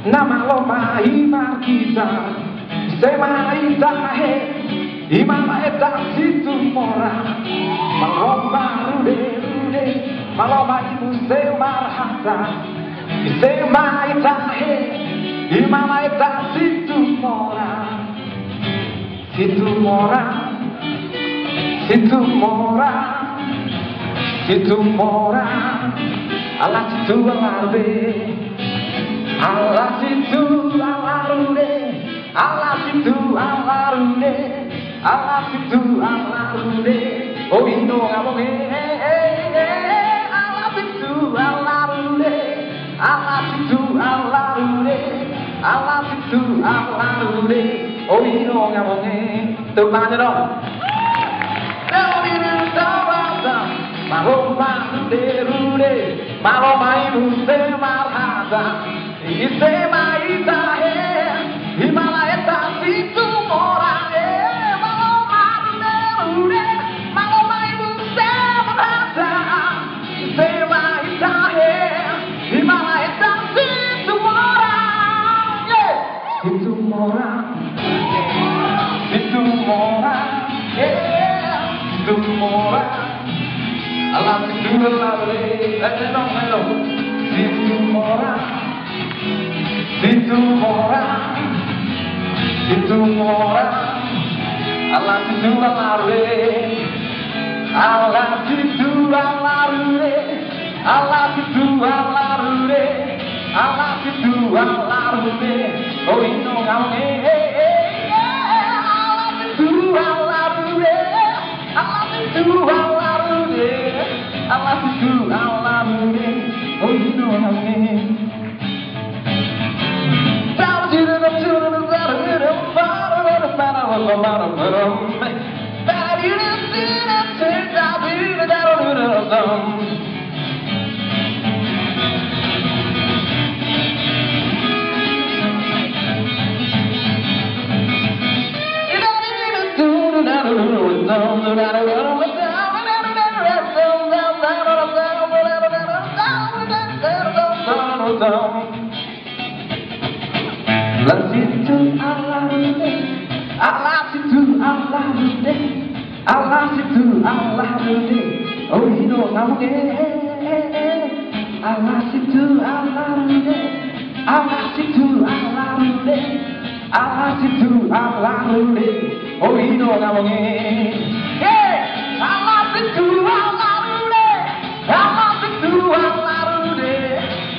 nama lo mahima kita semai tahe imama eta Situmorang maloma rude rude maloma ibu semarhata semai tahe imama eta Situmorang Situmorang Situmorang Situmorang ala situ alarbe ala situ alarbe ala situ alarbe ala situ alarbe oh ino ngabong ala situ alarbe ala situ alarbe ala situ alarbe oh ino ngabong tepuk tangannya dong. Maloma rude maloma ibu semarhata semai tahe imama eta Situmorang maloma rude maloma ibu semarhata semai tahe imama eta Situmorang Situmorang Situmorang Situmorang alam situ alarbe, Situmorang, Situmorang, Situmorang, alam situ alarbe, alam situ alarbe, alam situ alarbe, alam situ alarbe, oh ino ngame, alam situ alarbe, alam situ alarbe. Allah situ alarbe, oh ino ngame. La situ alarbe, ala situ alarbe, ala situ alarbe, oh ino ngabung ala situ alarbe, ala situ alarbe, ala situ alarbe, oh ino ngabung ala situ alarbe, ala situ alarbe,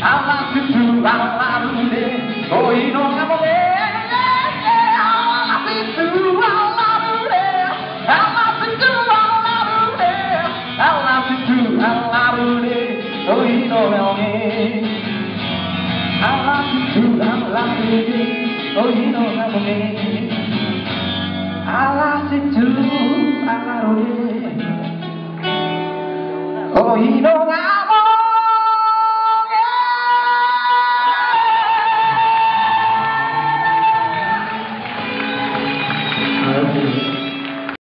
ala situ alarbe, oh ino ngabung oh ino ngabung ala situ alarbe, oh ino ngabung ala situ alarbe, oh ino ngabung